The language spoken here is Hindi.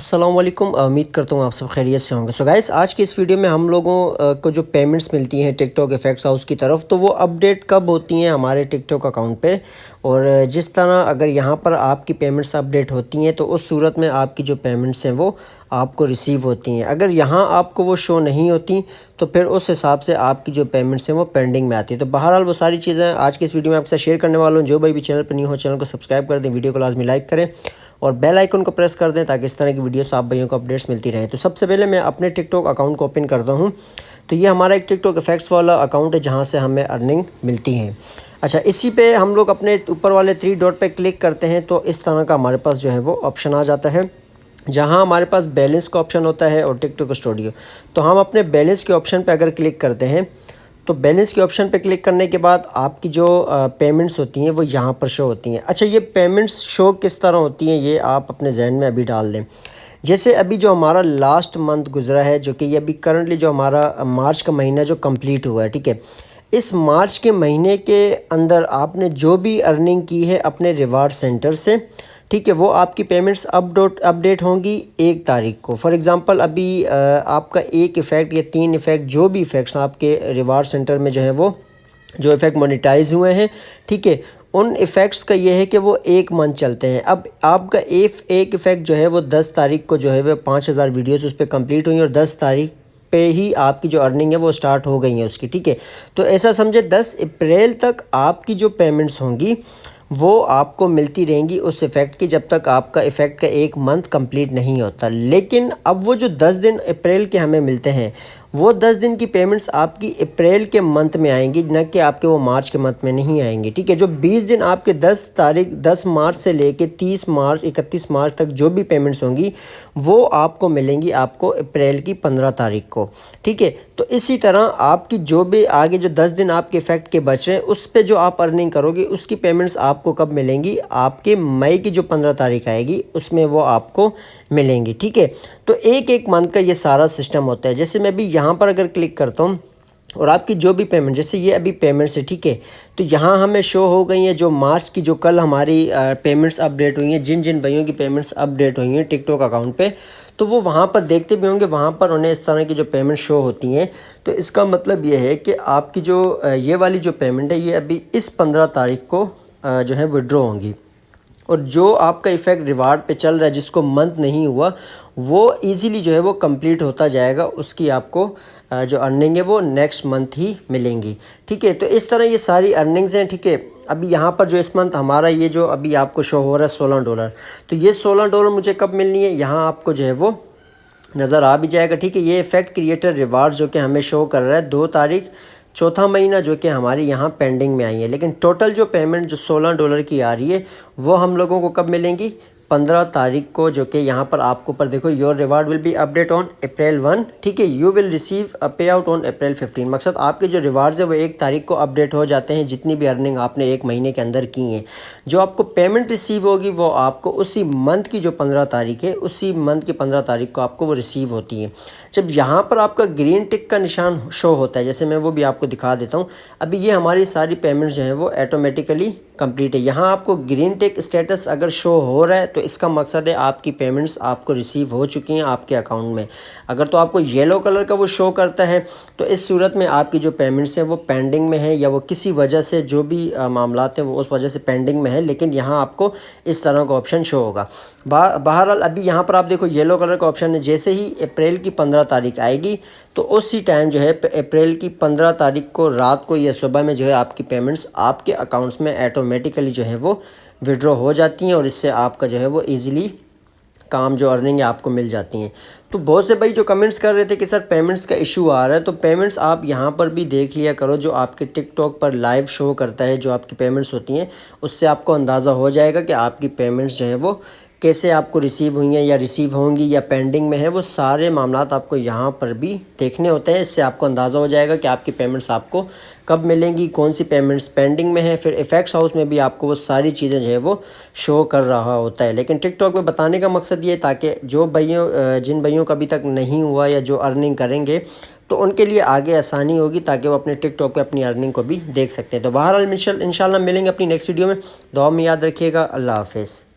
अस्सलाम वालेकुम। उम्मीद करता हूँ आप सब खैरियत से होंगे। सो गाइस, आज की इस वीडियो में हम लोगों को जो पेमेंट्स मिलती हैं टिकटॉक इफेक्ट्स हाउस की तरफ, तो वो अपडेट कब होती हैं हमारे टिकटॉक अकाउंट पे। और जिस तरह अगर यहाँ पर आपकी पेमेंट्स अपडेट होती हैं तो उस सूरत में आपकी जो पेमेंट्स हैं वो आपको रिसीव होती हैं। अगर यहाँ आपको वो शो नहीं होती तो फिर उस हिसाब से आपकी जो पेमेंट्स हैं वो पेंडिंग में आती है। तो बहरहाल वो सारी चीज़ें आज की इस वीडियो में आपके साथ शेयर करने वाला हूँ। जो भाई भी चैनल पर न्यू हो, चैनल को सब्सक्राइब कर दें, वीडियो को लाजमी लाइक करें और बेल आइकन को प्रेस कर दें ताकि इस तरह की वीडियोस आप भाइयों को अपडेट्स मिलती रहे। तो सबसे पहले मैं अपने टिकटॉक अकाउंट को ओपन करता हूं। तो ये हमारा एक टिकटॉक इफेक्ट्स वाला अकाउंट है जहां से हमें अर्निंग मिलती है। अच्छा, इसी पे हम लोग अपने ऊपर वाले 3 डॉट पे क्लिक करते हैं तो इस तरह का हमारे पास जो है वो ऑप्शन आ जाता है जहां हमारे पास बैलेंस का ऑप्शन होता है और टिकटॉक स्टूडियो। तो हम अपने बैलेंस के ऑप्शन पे अगर क्लिक करते हैं तो बैलेंस के ऑप्शन पे क्लिक करने के बाद आपकी जो पेमेंट्स होती हैं वो यहाँ पर शो होती हैं। अच्छा, ये पेमेंट्स शो किस तरह होती हैं ये आप अपने जहन में अभी डाल दें। जैसे अभी जो हमारा लास्ट मंथ गुजरा है, जो कि ये अभी करंटली जो हमारा मार्च का महीना जो कंप्लीट हुआ है, ठीक है, इस मार्च के महीने के अंदर आपने जो भी अर्निंग की है अपने रिवार्ड सेंटर से, ठीक है, वो आपकी पेमेंट्स अपडेट होंगी 1 तारीख को। फॉर एग्ज़ाम्पल अभी आपका 1 इफ़ेक्ट या 3 इफ़ेक्ट, जो भी इफ़ेक्ट्स आपके रिवार्ड सेंटर में जो है वो जो इफ़ेक्ट मोनेटाइज हुए हैं, ठीक है, उन इफ़ेक्ट्स का ये है कि वो 1 मंथ चलते हैं। अब आपका एक इफ़ेक्ट जो है वो 10 तारीख को जो है वो 5000 वीडियोस उस पर कंप्लीट हुई और 10 तारीख पे ही आपकी जो अर्निंग है वो स्टार्ट हो गई है उसकी, ठीक है। तो ऐसा समझे 10 अप्रैल तक आपकी जो पेमेंट्स होंगी वो आपको मिलती रहेंगी उस इफ़ेक्ट की, जब तक आपका इफ़ेक्ट का 1 मंथ कंप्लीट नहीं होता। लेकिन अब वो जो 10 दिन अप्रैल के हमें मिलते हैं वो 10 दिन की पेमेंट्स आपकी अप्रैल के मंथ में आएंगी, न कि आपके वो मार्च के मंथ में नहीं आएंगी, ठीक है। जो 20 दिन आपके 10 मार्च से लेके 30 मार्च 31 मार्च तक जो भी पेमेंट्स होंगी वो आपको मिलेंगी आपको अप्रैल की 15 तारीख को, ठीक है। तो इसी तरह आपकी जो भी आगे जो 10 दिन आपके इफ़ेक्ट के बच रहे हैं उस पर जो आप अर्निंग करोगे उसकी पेमेंट्स आपको कब मिलेंगी, आपके मई की जो 15 तारीख आएगी उसमें वो आपको मिलेंगी, ठीक है। तो एक मंथ का ये सारा सिस्टम होता है। जैसे मैं अभी यहाँ पर अगर क्लिक करता हूँ और आपकी जो भी पेमेंट, जैसे ये अभी पेमेंट्स है, ठीक है, तो यहाँ हमें शो हो गई है जो मार्च की जो कल हमारी पेमेंट्स अपडेट हुई हैं, जिन जिन भाइयों की पेमेंट्स अपडेट हुई हैं टिकटॉक अकाउंट पे, तो वो वहाँ पर देखते भी होंगे, वहाँ पर उन्हें इस तरह की जो पेमेंट शो होती हैं। तो इसका मतलब ये है कि आपकी जो ये वाली जो पेमेंट है ये अभी इस 15 तारीख को जो है विड्रॉ होंगी। और जो आपका इफ़ेक्ट रिवार्ड पे चल रहा है जिसको मंथ नहीं हुआ वो इजीली जो है वो कंप्लीट होता जाएगा, उसकी आपको जो अर्निंग है वो नेक्स्ट मंथ ही मिलेंगी, ठीक है। तो इस तरह ये सारी अर्निंग्स हैं, ठीक है। अभी यहाँ पर जो इस मंथ हमारा ये जो अभी आपको शो हो रहा है $16, तो ये $16 मुझे कब मिलनी है यहाँ आपको जो है वो नज़र आ भी जाएगा, ठीक है। ये इफ़ेक्ट क्रिएटर रिवार्ड जो कि हमें शो कर रहा है 2 तारीख चौथा महीना, जो कि हमारी यहाँ पेंडिंग में आई है। लेकिन टोटल जो पेमेंट जो $16 की आ रही है वो हम लोगों को कब मिलेंगी, 15 तारीख को, जो कि यहाँ पर आपको ऊपर देखो, your reward will be update on April 1, ठीक है, यू विल रिसीव अ पे आउट ऑन अप्रैल 15। मकसद आपके जो रिवार्ड्स है वो 1 तारीख को अपडेट हो जाते हैं, जितनी भी अर्निंग आपने 1 महीने के अंदर की हैं। जो आपको पेमेंट रिसीव होगी वो आपको उसी मंथ की जो 15 तारीख है, उसी मंथ की 15 तारीख को आपको वो रिसीव होती है। जब यहाँ पर आपका ग्रीन टिक का निशान शो होता है, जैसे मैं वो भी आपको दिखा देता हूँ। अभी ये हमारी सारी पेमेंट्स जो हैं वो ऑटोमेटिकली कंप्लीट है। यहाँ आपको ग्रीन टिक स्टेटस अगर शो हो रहा है तो इसका मकसद है आपकी पेमेंट्स आपको रिसीव हो चुकी हैं आपके अकाउंट में। अगर तो आपको येलो कलर का वो शो करता है तो इस सूरत में आपकी जो पेमेंट्स हैं वो पेंडिंग में है, या वो किसी वजह से जो भी मामलात हैं वो उस वजह से पेंडिंग में है। लेकिन यहाँ आपको इस तरह का ऑप्शन शो होगा। बहरहाल अभी यहाँ पर आप देखो येलो कलर का ऑप्शन है। जैसे ही अप्रैल की 15 तारीख आएगी तो उसी टाइम जो है अप्रैल की 15 तारीख को रात को या सुबह में जो है आपकी पेमेंट्स आपके अकाउंट्स में ऑटोमेटिकली जो है वो विड्रॉ हो जाती हैं और इससे आपका जो है वो इजीली काम जो अर्निंग है आपको मिल जाती हैं। तो बहुत से भाई जो कमेंट्स कर रहे थे कि सर पेमेंट्स का इशू आ रहा है, तो पेमेंट्स आप यहाँ पर भी देख लिया करो, जो आपके टिकटॉक पर लाइव शो करता है जो आपकी पेमेंट्स होती हैं, उससे आपको अंदाज़ा हो जाएगा कि आपकी पेमेंट्स जो है वो कैसे आपको रिसीव हुई हैं या रिसीव होंगी या पेंडिंग में है। वो सारे मामलात आपको यहाँ पर भी देखने होते हैं। इससे आपको अंदाज़ा हो जाएगा कि आपकी पेमेंट्स आपको कब मिलेंगी, कौन सी पेमेंट्स पेंडिंग में है। फिर इफ़ेक्ट्स हाउस में भी आपको वो सारी चीज़ें जो है वो शो कर रहा होता है। लेकिन टिकटॉक में बताने का मकसद ये ताकि जो जिन भाइयों का अभी तक नहीं हुआ या जो अर्निंग करेंगे तो उनके लिए आगे आसानी होगी, ताकि वो अपने टिकटॉक पे अपनी अर्निंग को भी देख सकते हैं। तो बहरहाल इंशाल्लाह मिलेंगे अपनी नेक्स्ट वीडियो में। दुआ में याद रखिएगा। अल्लाह हाफ़िज़।